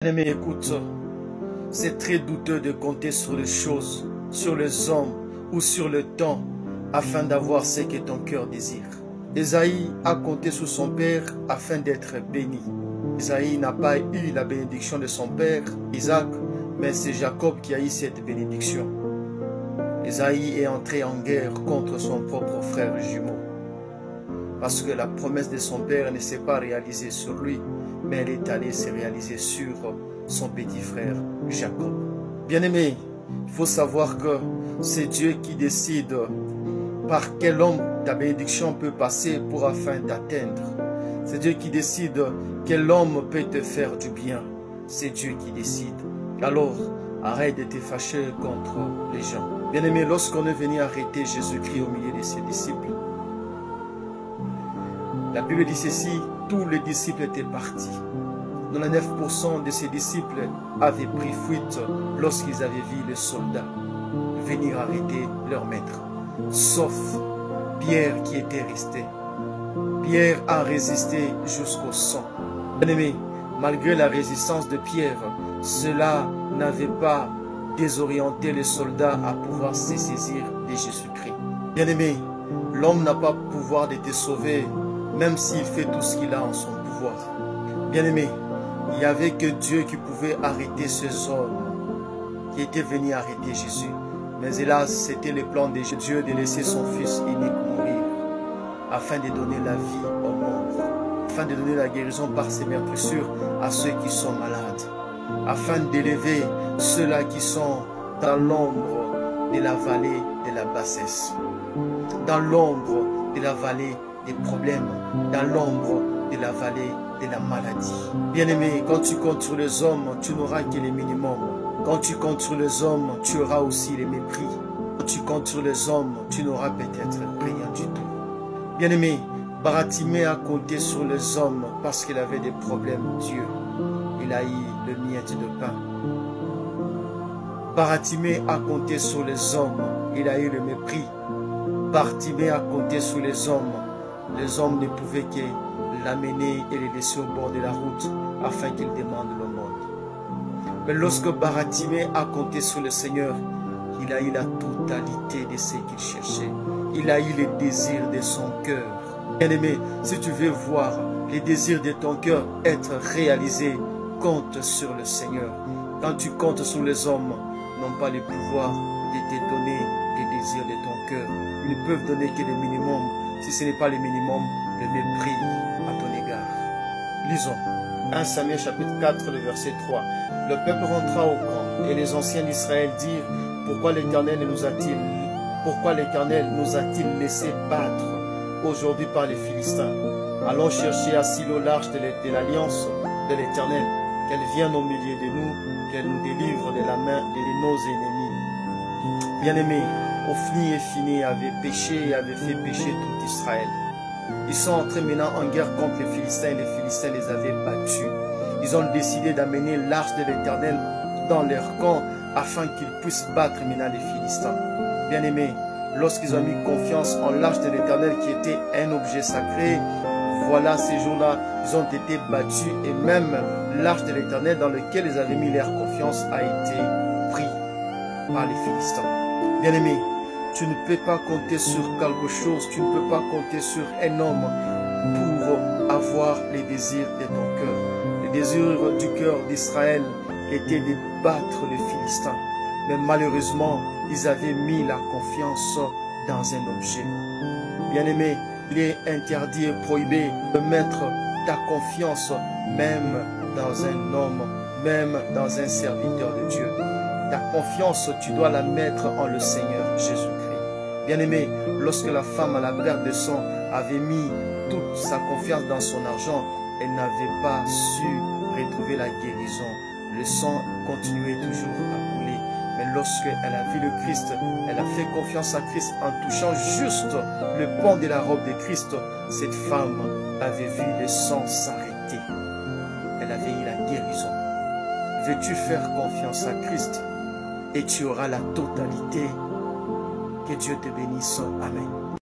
Bien-aimé, écoute, c'est très douteux de compter sur les choses, sur les hommes ou sur le temps afin d'avoir ce que ton cœur désire. Ésaïe a compté sur son père afin d'être béni. Ésaïe n'a pas eu la bénédiction de son père, Isaac, mais c'est Jacob qui a eu cette bénédiction. Ésaïe est entré en guerre contre son propre frère jumeau. Parce que la promesse de son père ne s'est pas réalisée sur lui, mais elle est allée se réaliser sur son petit frère Jacob. Bien-aimé, il faut savoir que c'est Dieu qui décide par quel homme ta bénédiction peut passer pour afin d'atteindre. C'est Dieu qui décide quel homme peut te faire du bien. C'est Dieu qui décide. Alors, arrête de te fâcher contre les gens. Bien-aimé, lorsqu'on est venu arrêter Jésus-Christ au milieu de ses disciples, la Bible dit ceci, tous les disciples étaient partis. 99% de ses disciples avaient pris fuite lorsqu'ils avaient vu les soldats venir arrêter leur maître. Sauf Pierre qui était resté. Pierre a résisté jusqu'au sang. Bien-aimé, malgré la résistance de Pierre, cela n'avait pas désorienté les soldats à pouvoir se saisir de Jésus-Christ. Bien-aimé, l'homme n'a pas pouvoir de te sauver, même s'il fait tout ce qu'il a en son pouvoir. Bien-aimé, il n'y avait que Dieu qui pouvait arrêter ces hommes qui étaient venus arrêter Jésus. Mais hélas, c'était le plan de Dieu de laisser son Fils unique mourir afin de donner la vie au monde, afin de donner la guérison par ses meurtrissures à ceux qui sont malades, afin d'élever ceux-là qui sont dans l'ombre de la vallée de la bassesse, dans l'ombre de la vallée des problèmes, dans l'ombre de la vallée de la maladie. Bien-aimé, quand tu comptes sur les hommes, tu n'auras que les minimums. Quand tu comptes sur les hommes, tu auras aussi les mépris. Quand tu comptes sur les hommes, tu n'auras peut-être rien du tout. Bien-aimé, Baratimée a compté sur les hommes parce qu'il avait des problèmes Dieu. Il a eu le miette de pain. Baratimée a compté sur les hommes. Il a eu le mépris. Baratimée a compté sur les hommes. Les hommes ne pouvaient que l'amener et le laisser au bord de la route afin qu'il demande l'aumône. Mais lorsque Baratimée a compté sur le Seigneur, il a eu la totalité de ce qu'il cherchait. Il a eu les désirs de son cœur. Bien-aimé, si tu veux voir les désirs de ton cœur être réalisés, compte sur le Seigneur. Quand tu comptes sur les hommes, n'ont pas le pouvoir de te donner les désirs de ton cœur. Ils ne peuvent donner que le minimum. Si ce n'est pas le minimum, le mépris à ton égard. Lisons 1 Samuel chapitre 4, le verset 3. Le peuple rentra au camp et les anciens d'Israël dirent, pourquoi l'Éternel nous a-t-il laissé battre aujourd'hui par les Philistins? Allons chercher à Silo l'arche de l'alliance de l'Éternel, qu'elle vienne au milieu de nous, qu'elle nous délivre de la main de nos ennemis. Bien-aimés, Ophni et Phiné avaient péché et avaient fait pécher tout Israël. Ils sont entrés maintenant en guerre contre les Philistins et les Philistins les avaient battus. Ils ont décidé d'amener l'arche de l'Éternel dans leur camp afin qu'ils puissent battre maintenant les Philistins. Bien-aimés, lorsqu'ils ont mis confiance en l'arche de l'Éternel qui était un objet sacré, voilà, ces jours-là, ils ont été battus et même l'arche de l'Éternel dans lequel ils avaient mis leur confiance a été pris par les Philistins. Bien-aimés, tu ne peux pas compter sur quelque chose, tu ne peux pas compter sur un homme pour avoir les désirs de ton cœur. Les désirs du cœur d'Israël étaient de battre les Philistins. Mais malheureusement, ils avaient mis la confiance dans un objet. Bien-aimé, il est interdit et prohibé de mettre ta confiance même dans un homme, même dans un serviteur de Dieu. Ta confiance, tu dois la mettre en le Seigneur Jésus-Christ. Bien-aimé, lorsque la femme à la perte de sang avait mis toute sa confiance dans son argent, elle n'avait pas su retrouver la guérison. Le sang continuait toujours à couler. Mais lorsqu'elle a vu le Christ, elle a fait confiance à Christ en touchant juste le pan de la robe de Christ. Cette femme avait vu le sang s'arrêter. Elle avait eu la guérison. Veux-tu faire confiance à Christ et tu auras la totalité? Que Dieu te bénisse. Amen.